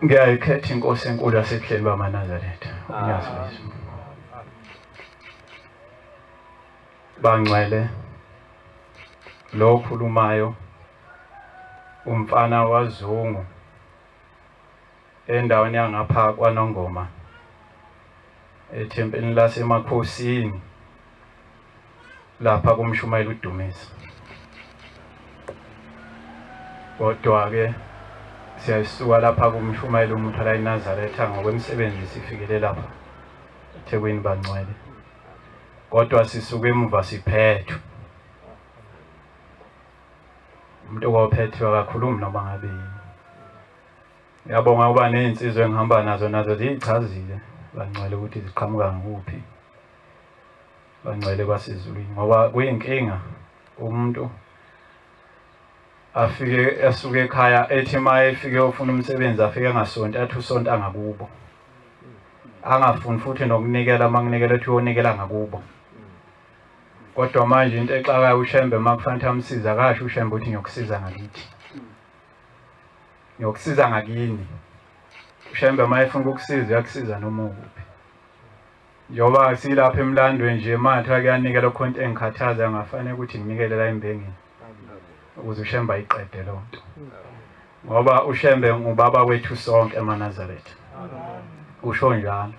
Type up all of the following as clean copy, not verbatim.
Ngiyayikhetha inkosi enkulu yasebuhleni bamaNazaretha unyazi lwethu bangcwele lo okhulumayo umfana waZungu endaweni yangapha kwaNongoma ethempelini lasemakhosini lapha kumshumayelo udumisa kodwa ke siyasuka lapha kumshumayelo umuntu la eNazaretha ngokwemsebenzi sifikele lapha eThekwini bangcwele kodwa sisuke emuva siphethwe umuntu ophethwe akakhulumi noma ngabe yini ngiyabonga ukuba nezinsizwe engihamba nazo ziyichazile bangcwele ukuthi ziqhamuka nguphi bangcwele basezulwini ngoba kuyinkinga umuntu afike asuke ekhaya ethi maye efike ufuna umsebenzi afike engasonto athi usonto angakubo angafuni futhi nokunikela manginikela ethi uyonikela ngakubo kodwa manje into exakayo uShembe makufanele amsiza akasho uShembe uthi ngiyokusiza ngakithi ngiyokusiza ngakini uShembe mayefuna ukukusiza yakusiza noma ukuphi njoba silapha emlandweni nje manje akuyanikela khonto engikhathaza ngafanele ukuthi nginikele la embengeni ukuze uShembe ayiqede lonto ngoba uShembe ngubaba wethu sonke emaNazaretha usho njalo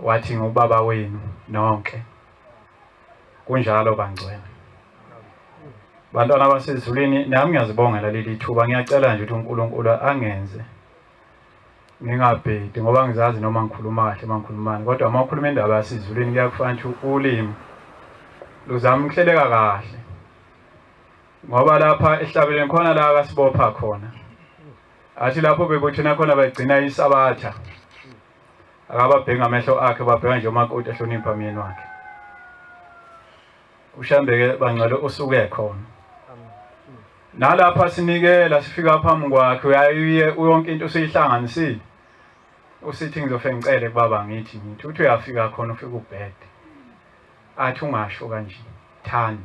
wathi ngubaba wenu nonke kunjalo bangcwele bantwana basezulwini nami ngiyazibongela leli thuba ngiyacela nje ukuthi uNkulunkulu angenze ngingabhedi ngoba ngizazi noma ngikhuluma kahle mangikhulumani kodwa uma ukhuluma indaba yasezulwini kuyakufanele ukuthi ulimi luzama ukuhleleka kahle ngoba lapha ehlabeleni khona la akasibopha khona athi lapho bekuthina khona bagcina isabatha akababhenga amehlo akhe babheka nje umakoti ehlonipha myeni wakhe uShembe ke bangcwele usuke khona nalapha sinikela sifika phambi kwakhe uyayiye yonke into usiyihlanganisile usithi ngizofike ngicele kubaba ngithi uthi uyafika khona ufike ubhede athi ungasho kanje thani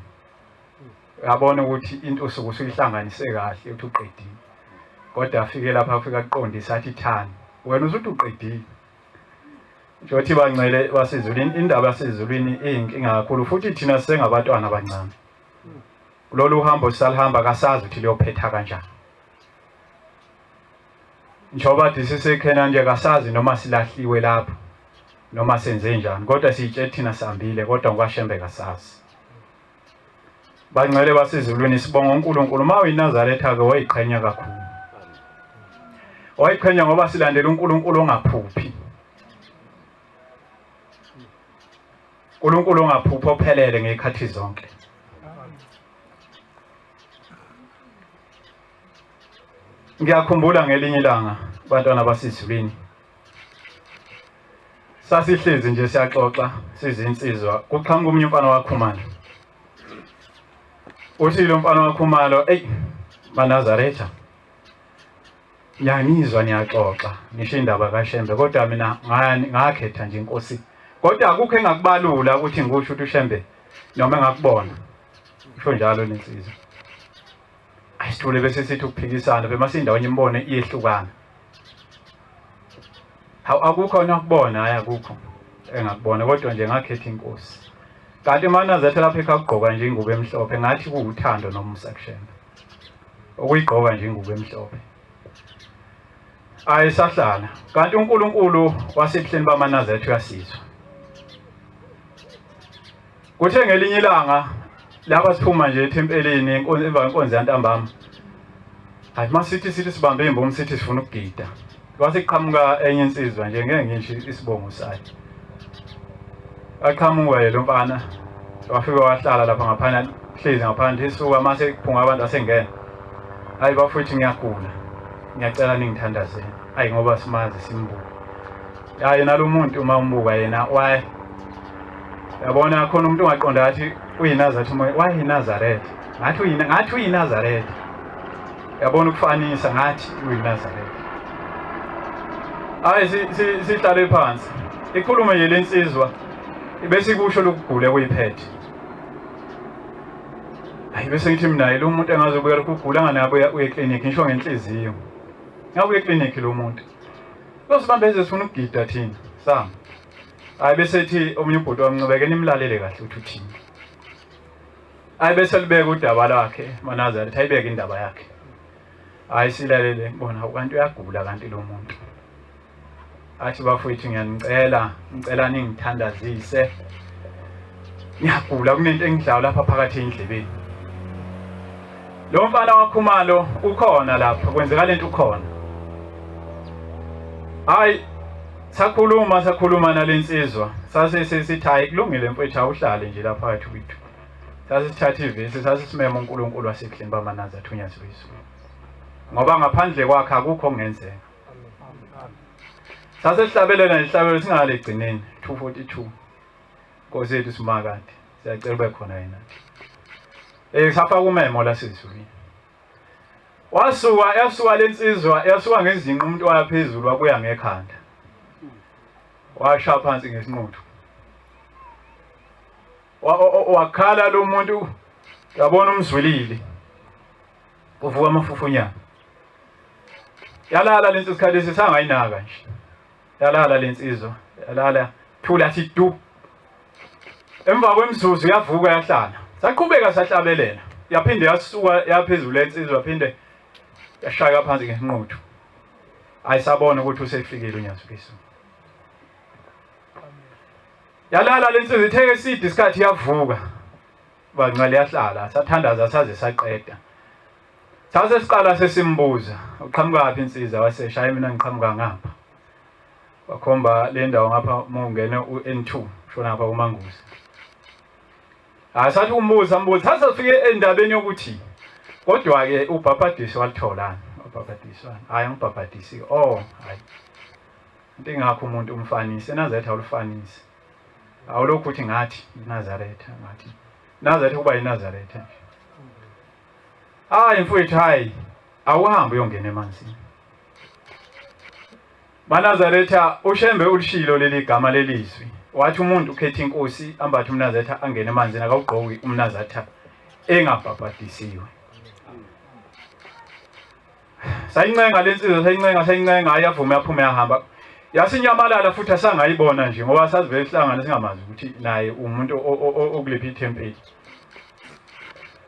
uyabona ukuthi into usuke usuyihlanganise kahle uthi uqedile kodwa afike lapha afika aqondisa athi thani wena usuthi uqedile njothi bangcwele basezulwini indaba yasezulwini iyinkinga kakhulu futhi thina sengabantwana abancane kulolu hambo sisalihamba kasazi ukuthi liyophetha kanjani njoba disisekhena nje kasazi noma silahliwe lapho noma senze njani kodwa siyitshela thina sihambile kodwa ngwaShembe kasazi bangcwele basezulwini sibonga uNkulunkulu mawe iNazaretha ke wayiqhenya kakhulu wayiqhenya ngoba silandela uNkulunkulu ongaphuphi uNkulunkulu ongaphuphi ophelele ngezikhathi zonke ngiyakhumbula ngelinye ilanga bantwana basizulwini sasihlezi nje siyaxoxa sizinsizwa kuqhamuka umnye umfana wakhumalo uthi lo mfana wakhumalo maNazaretha ngiyangizwa niyaxoxa nisho indaba kaShembe kodwa mina ngakhetha nje inkosi kodwa akukho engakubalula ukuthi ngisho ukuthi uShembe noma engakubona usho njalo lensizwa ayithule bese sithi ukuphikisana bema sindaweni imbone iyehlukana akukho nakubona hayi akukho engakubona kodwa nje ngakhetha inkosi kanti maNazaretha lapha ekugqoka nje ingubo emhlophe ngathi kuuthando nomusa kuShembe ukuyigqoka nje ingubo emhlophe ayisahlala kanti uNkulunkulu wasebuhleni bamaNazaretha uyasizwa kuthe ngelinye ilanga lapha siphuma nje ethempelini emva kwenkonzo yantambama hayi masithi sibambe imbomu sithi sifuna ukugida kwase kuqhamuka enye insizwa nje ngeke ngisho isibongo sayo aqhamuka lo mfana wafika wahlala lapha ngaphana hlezi ngaphandle isuka mase kuphunga abantu asengena hayi bafowethu ngiyagula ngiyacela ningithandazeni hayi ngoba simazi simbuka hayi nalomuntu uma umbuka yena waye yabona khona umuntu ongaqonda athi uyinazaretha umoya wayinazaretha ngathi uyinazaretha yabona ukufanisa ngathi uyinazaretha hayi sihlale phansi ikhulume nje lensizwa bese kusho lokugula kuyiphethe hayi bese ngithi mina lo muntu engazobuya ukugula nganabo uye clinic ngisho ngenhliziyo ngabe uye clinic lo muntu losibambeze sifuna ukugida thina sami hayi bese ethi omunye ubhuti wamncubeke nimlalele kahle uthi uthini hayi bese libeka udaba lakhe maNazaretha ayibeke indaba yakhe hayi silalele ngibona ukanti uyagula kanti lo muntu athi bafowethu ngicela ningithandazise ngiyagula kunento engidlayo lapha phakathi endlebeni lo mfana wakhumalo ukhona lapha kwenzeka lento ukhona hayi sakhuluma nalensizwa sase sithi hayi kulungile mfowethu awuhlale nje lapha phakathi kwethu sase sithatha ivesi sase simema uNkulunkulu wasebuhleni bamaNazaretha unyazwe izulu ngoba ngaphandle kwakhe akukho okungenzeka sase sihlabelela nesihlabelo singalegcineni 242 Nkosi yethu simakade siyacela ube khona yena sapha kumemo la sizulwini yasuka lensizwa yasuka ngezinqa umuntu wayaphezulu wabuya ngekhanda washaya phansi ngesinquthu wakhala lo muntu yabona umzwilili uvuka amafufunyana yalala lensizwa isikhathi sisangayinaka nje yalala lensizwa yalala thula athi du emva kwemzuzu yavuka yahlala saqhubeka sahlabelela yaphinde yasuka yaphezulu lensizwa yaphinde yashaya phansi ngesinquthu ayisabona ukuthi usefikile unyazwiso yalala lensizwa itheke eside isikhathi yavuka bancane yahlala sathandaza saze saqeda sase siqala sesimbuza uqhamuka lapha insizwa waseshaya mina ngiqhamuka ngapha wakhomba le ndawo ngapha mungene uN2 shona ngapha kuManguzi asathi umbuza sasa sifike endabeni yokuthi kodwa ke ubhabhadisi walitholana ubhabhadiswana hayi ngibhabhadisi hayi into engakho umuntu umfanise eNazaretha awulifanisi awulokhu uthi ngathi iNazaretha ngathi Nazaretha kuba iNazaretha hayi mfowethu hayi awuhambe uyongena emanzini maNazaretha uShembe ulishilo leli gama lelizwi wathi umuntu ukhetha inkosi ambathe umNazaretha angene emanzini akawugqoki umNazaretha engabhabhadisiwe sayincenga lensizwa sayincenga ayavuma yaphume yahamba yasinyamalala futhi asangayibona nje ngoba sazivele ihlangana singamazi ukuthi naye umuntu okulephi ithempeli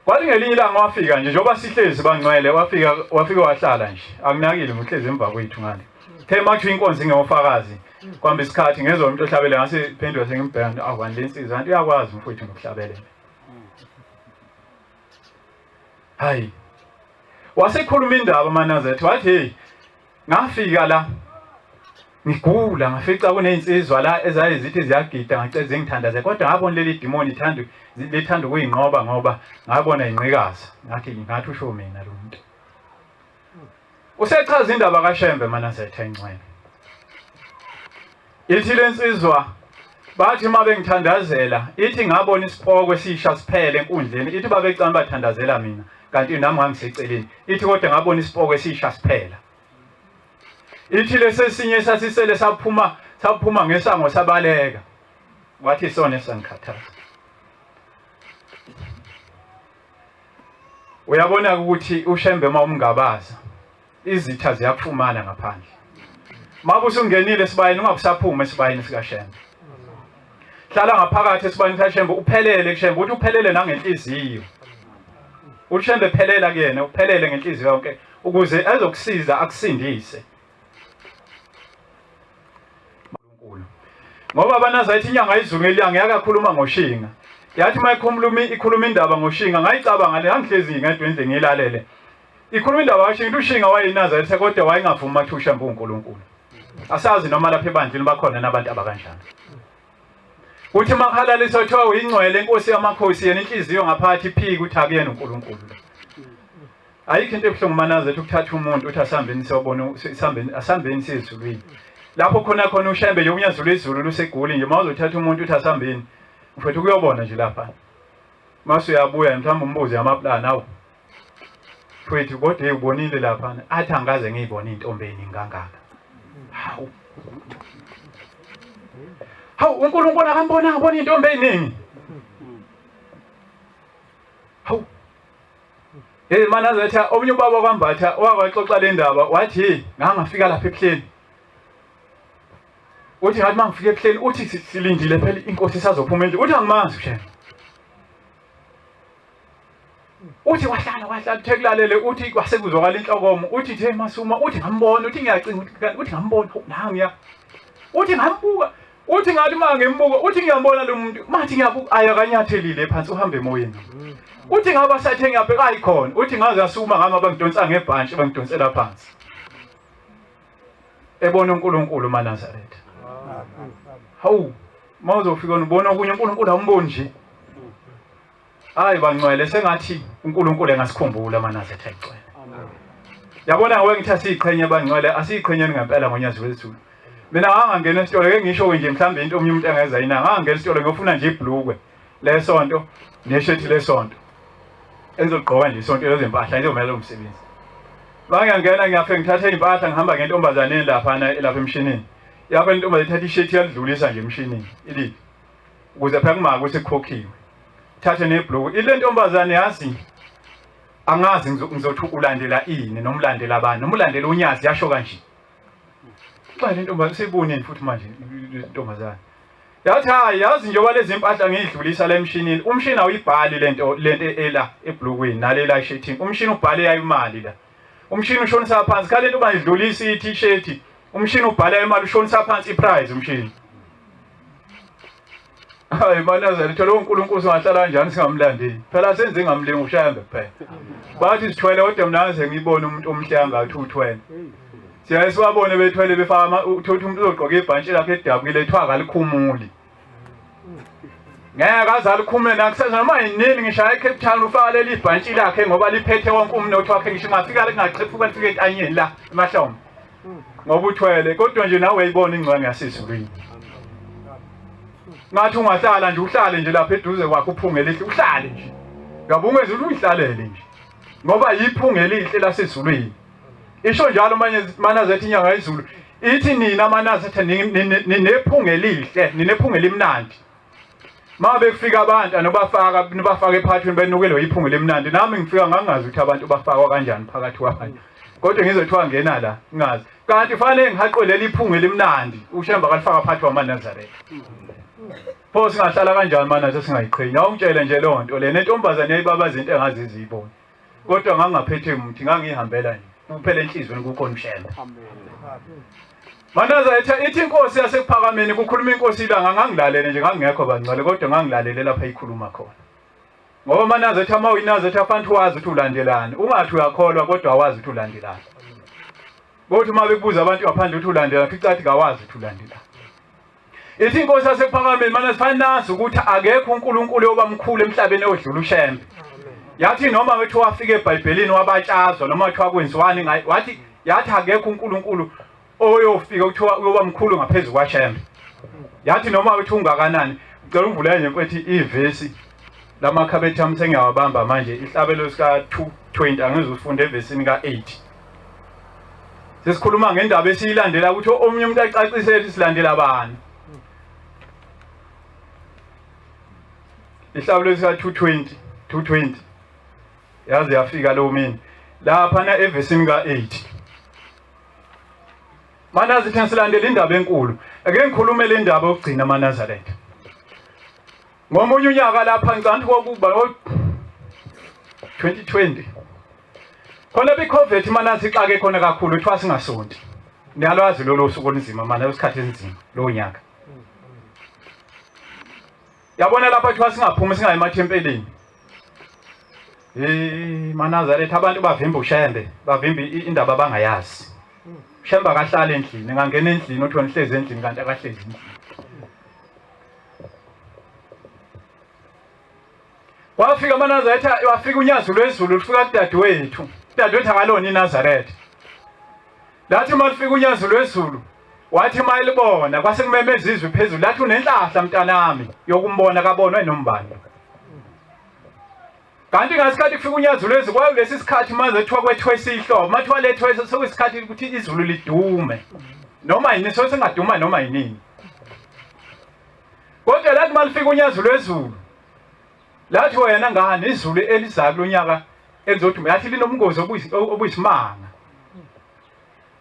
kwathi ngelinye ilanga wafika nje njoba sihlezi bangcwele wafika wahlala nje akunakile uhlezi emva kwethu ngale the mathi inkonzo ingewofakazi kwamba isikhathi ngezwe umuntu ohlabele ngase phendula sengimbheka awani lensizwa kanti uyakwazi mfowethu nokuhlabelela hayi wasekhuluma indaba maNazaretha wathi hey ngafika la ngigula ngafica kunensizwa la ezayizithi ziyagida ngaceze ngithandaze kodwa ngabona leli demoni lethanda ukuyinqoba ngoba ngabona inqikaza ngathi usho mina lo muntu Usechaza indaba kaShembe manazetha ingcwele. Ithi lensizwa bathi mabengithandazela ithi ngabona isipoko esisha siphele enkundleni ithi babecamba bathandazela mina kanti nami ngangiseceleni ithi kodwa ngabona isipoko esisha siphela. Ithi lesesinye sasisele saphuma ngesango sabaleka wathi isona esangikhathaza. Uyabona ukuthi uShembe mawumngabaza izitha ziyakufumana ngaphandle. Mabusu ungenile esibayeni ungabusaphuma esibayeni sikaShembe. Hlala ngaphakathi esibayeni kaShembe uphelele kuShembe uthi uphelele nangenhliziyo. UShembe ephelela kuyena uphelele ngenhliziyo yonke ukuze ezokusiza akusindise. uNkulunkulu. Ngoba abanazayithi inyanga izulu ngelinyanga yakakhuluma ngoshinga. Yathi ikhuluma indaba ngoshinga ngayicabanga le angihlezi ngedwendle ngilalele. Ikhuluma indaba washinga uShinga wayinazayithi kodwa wayengavuma ukuthi uShembe uNkulunkulu. Asazi noma lapha ebandleni bakhona nabantu abakanjani. Uthi makhalaliso kuthiwa uyingcwele inkosi yamakhosi yena inhliziyo ngaphakathi iphika uthi akuyena uNkulunkulu. Ayikho into ebuhlungu manazethu ukuthatha umuntu uthi asambeni siyobona asambeni sezulwini. Lapho khona uShembe nje unyazulu izulu lusegoli nje mawuzothatha umuntu uthi asambeni mfethu kuyobona nje lapha. Mase uyabuya mhlawumbe umbuzi amaplani awu. Mfethu kodwa ubonile lapha athi angaze ngiyibone intombi eningi kangaka. Hawu. Hawu uNkulunkulu akambona intombi eningi. Hawu. Manazetha omnye ubaba kwambatha wabaxoxa le ndaba wathi ngangafika lapha ePhelele. Uthi ngathi mangifike ePhelele uthi silindile phela inkosi isazophuma endle uthi angimazi uShembe. Uthi wahlala thekulalele uthi kwasekuzwakala inhlokomo uthi the masuma uthi ngambona uthi ngiyacinga uthi ngambona nangiya. Uthi ngambuka uthi ngathi mangimbuka uthi ngiyambona lo muntu mathi ngiyabuka ayakanyathelile phansi uhambe emoyeni. Uthi ngaba sathe ngiyabheka ayikhona uthi ngaze asuma ngama bangidonsa ngebhantshi bangidonsela phansi. Ebona uNkulunkulu maNazaretha. Hawu mawuzofika ubona okunye uNkulunkulu awumboni nje. Hayi bangcwele sengathi uNkulunkulu engasikhumbula maNazaretha egcwele. Yabona ngowe ngithatha iqhenye bangcwele asiqhenyeni ngempela ngonyezi wezulu. Mina ngangangena esitolo ke ngisho nje mhlambe into omnye umuntu engeza yina ngangena esitolo ngiyofuna nje ibhlukwe lesonto neshethi lesonto. Engizogqoka nje isonto lezempahla izomela umsebenzi. Bangiyangena ngiyafika ngithatha impahla ngihamba ngentombazaneni lapha emshinini. Yapha intombazane ithatha ishethi yadlulisa nje emshinini iliphi. Ukuze phela kumaka ukuthi kukhokhiwe. Thathe nebhlukwe. Ile ntombazane yazi angazi ngizothi ulandela ini nomlandela abantu nomlandela unyazi yasho kanje. Xa le ntombazane siboneni futhi manje intombazane. Yathi hayi yazi njengoba lezi impahla ngidlulisa la emshinini umshini awuyibhali lento ela ebhlukweni nalela ishethini umshini ubhale yayimali la. Umshini ushonisa phansi kale nto bayidlulisa i-t-shirt umshini ubhala imali ushonisa phansi iprize umshini. Hayi maNazaretha lo uNkulunkulu singahlala kanjani singamlandeli. Phela senze ngamlinga uShembe phela. Bathi sithwele kodwa mnaze ngibone umuntu omhle ngathi uthwele. Siyaye siwabone bethwele befaka uthothi umuntu uzogqoka ibhantshi lakhe edabukile ethwa kalikhumuli. Ngeke azalikhumule nakusenza noma yinini ngishaya eCape Town ufaka leli ibhantshi lakhe ngoba liphethe wonke umnotho wakhe ngisho ngafika lingaqhephuka lifike entanyeni la emahlombe. Ngoba uthwele kodwa nje nawe uyayibona ingcwangu yasizulwini. Ngathi ungahlala nje uhlale nje lapha eduze kwakho uphunge lihle uhlale nje. Ngabungeza ukuthi uyihlalele nje. Ngoba yiphunge elihle lasezulwini. Isho njalo manje maNazaretha inyanga yezulu ithi nina maNazaretha ninephunge elihle ninephunge elimnandi. Mabe kufika abantu nobafaka ephathweni benukelo iphunge lemnandi nami ngifika ngangazi ukuthi abantu bafakwa kanjani phakathi kwabanye. Kodwa ngizothiwa ngena la ngazi. Kanti kufanele ngihaqwe iphunge lemnandi uShembe akalifaka phakathi kwamaNazaretha. Pho singahlala kanjani maNazaretha singayiqhenya awungitshele nje lo nto le nentombazane yayibabaza into engazi izibona. Kodwa ngangaphethe umuthi ngangihambela nje. Kuphela enhlizweni kukhona uShembe. maNazaretha ithi inkosi yasekuphakameni kukhuluma inkosi ilanga ngangilalele nje ngangekho bangcwele kodwa ngangilalele lapha ikhuluma khona. Ngoba maNazaretha mawuyinazaretha afanele wazi ukuthi ulandelani. Ungathi uyakholwa kodwa awazi ukuthi ulandelani. Bothi uma bekubuza abantu ngaphandle ukuthi ulandelani fica athi kawazi ukuthi ulandelani. Ithi inkosi yasekuphakameni maNazaretha nazi ukuthi akekho uNkulunkulu obamkhulu emhlabeni odlula uShembe. Yathi noma wethu wafika eBhayibhelini wabatshazwa noma wethu wakwenziwani wathi yathi akekho uNkulunkulu oyofika kuthiwa uyoba mkhulu ngaphezulu kwaShembe. Yathi noma uthi ungakanani ucela uvule nje mfethu ivesi lamakhabethe ami sengiyawabamba manje ihlabelo sika 220 angeze ufunde evesini ka8. Sesikhuluma ngendaba esiyilandela ukuthi omunye umuntu acacise ukuthi silandela abani. Ihlabelo sika 220 yaze yafika lo mina lapha na evesini ka8. Manazi thina silandela indaba enkulu. Ake ngikhulume le ndaba yokugcina amaNazaretha. Ngomunye unyaka lapha ngicela kokuba 2020 khona becovet manazi ixake khona kakhulu ethiwa singasonti. Niyalwazi lolo suku olunzima mana isikhathi esinzima lo nyaka. Yabona lapha ethiwa singaphumi singayi emathempelini. MaNazaretha abantu bavimba uShembe, bavimba indaba abangayazi. Shembe akahlala endlini, ngangena endlini uthi wena hlezi endlini kanti akahlezi endlini. Wafika amaNazaretha, wafika unyazo lwezulu lufika kudadewethu. Udadewethu akalona iNazaretha. Lathi malifika unyazo lwezulu, wathi mayilibona kwase kumemeza izwi phezulu, lathi unenhlahla mntanami yokumbona kabonwe nombani. Kanti ngasikhathi kufika unyazo lwezulu kwalesi sikhathi manje ethiwa kwethiwa isihlobo, mathiwa lethwe sokuyisikhathi ukuthi izulu lidume. Noma yini sosengaduma noma yini. Kodwa lathi malifika unyazo lwezulu lathi wena ngani izulu elizayo kulonyaka elizothi yathi linomngozi obuyisimanga.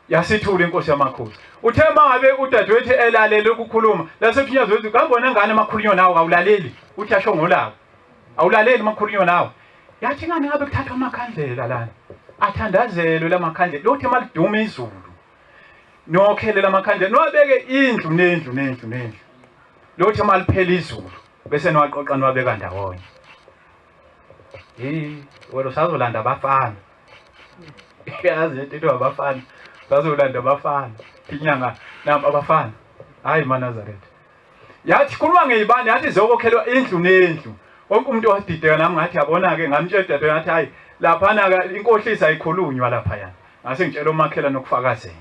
Yasithula inkosi yamakhosi. Uthe mangabe udadewethu elalele ukukhuluma, lasethi unyazo lwezulu kangona ngane amakhulunyo nawo awulaleli. Uthi asho ngolawo. Awulaleli amakhulunyo nawo. Yathi ngani ngabe kuthathwa amakhandlela lana. Athandazelwe lamakhandlela. Lothi maliduma izulu. Nokhelela amakhandlela. Nowabeke indlu nendlu. Lothi maliphela izulu bese niwaqoqa niwabeka ndawonye. Wena usazolanda abafana. Yazi into abafana. Bazolanda abafana. Inyanga namba abafana. Hayi maNazaretha. Yathi khuluma ngeyibani yathi zokokhelwa indlu nendlu. Wonke umuntu wadideka nami ngathi yabona ke ngamtshela dadwe ngathi hayi laphana ka inkohlisa ayikhulunywa lapha yana. Ngase ngitshela umakhela nokufakazela.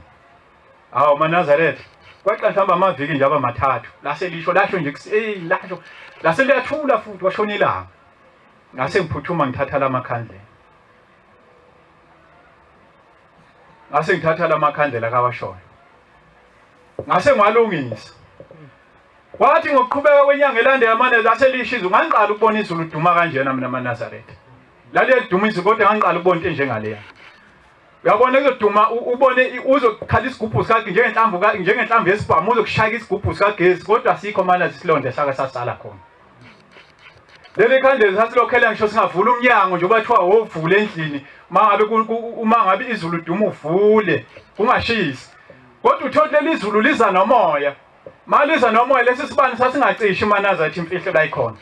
Hawo maNazaretha. Kwaxa mhlamba amaviki nje abamathathu. Lase lisho lasho nje lasho. Lase liyathula futhi washona ilanga. Ngase ngiphuthuma ngithatha lamakhandlela. Ngase ngithatha lamakhandlela kawashona. Ngase ngwalungisa. Wathi ngokuqhubeka kwenyanga elandela amane lase lishizo ngangiqala ukubona izulu liduma kanjena mina maNazaretha. Lale liduma izulu kodwa ngangiqala ukubona into njengaleya. Uyabona kuzoduma ubone uzokhala isigubhu sakhe njengenhlamvu yesibhamu uzokushaya isigubhu sakagesi kodwa asikho mana isilonda saka sasala khona. Leli khandlela sasilokhela ngisho singavula umnyango nje bathiwa wovule endlini uma ngabe izulu liduma uvule kungashisi. Kodwa uthola leli izulu liza nomoya. Maliza nomoya lesi sibani sasingacishi maNazaretha imfihlo la ikhona.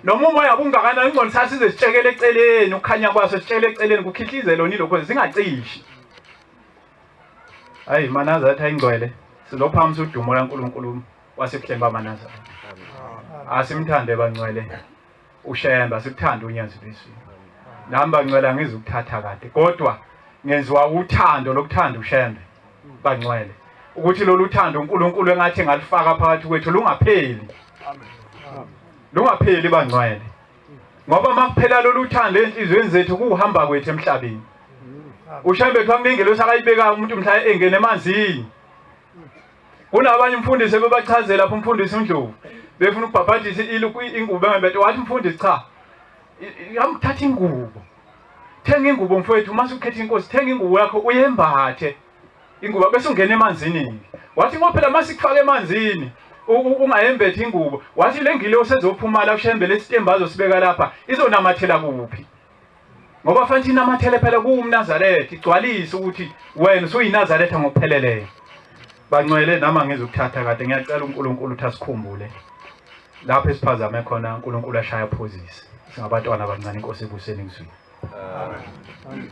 Noma umoya ubungakanani ngcono sasize sitshekele eceleni ukukhanya kwaso sitshekele eceleni kukhihlize lona lokho zingacishi. Hayi maNazaretha ingcwele silophamisa udumo laNkulunkulu wasekuhlemba maNazaretha. Asimthande bangcwele uShembe sikuthanda unyazo lwesizwe. Nami bangcwele ngizukuthatha kade kodwa ngenziwa uthando lokuthanda uShembe bangcwele. Ukuthi lolu uthando uNkulunkulu engathi ngalifaka phakathi kwethu lungapheli. Amen. Lungapheli bangcwele. Ngoba makuphela lolu uthando enhlizweni zethu kuhamba kwethu emhlabeni. uShembe kwamingelo sakayibeka umuntu mhla engene emanzini. Kunabanye umfundisi bebachazela lapho umfundisi uNdlovu befuna ukubhabhadisa ingubo ngempethu wathi umfundisi cha. Yamthatha ingubo. Thenga ingubo mfowethu mase ukhetha inkosi thenga ingubo yakho uyembathe. Ingubo bese ungena emanzini. Wathi ngophela mase kufaka emanzini ungayembethi ingubo. Wathi lengile osezophuma la uShembe lesitembazo sibeka lapha izonamathela kuphi. Ngoba fanele inamathele phela kuMnazaretha igcwalise ukuthi wena usuyinazaretha ngokupheleleyo. Bangcwele nama ngizokuthatha kade ngiyacela uNkulunkulu ukuthi asikhumbule. Lapho esiphazame khona uNkulunkulu ashaya phozisi. Singabantwana abancane inkosi ebuseni ngizwi. Amen.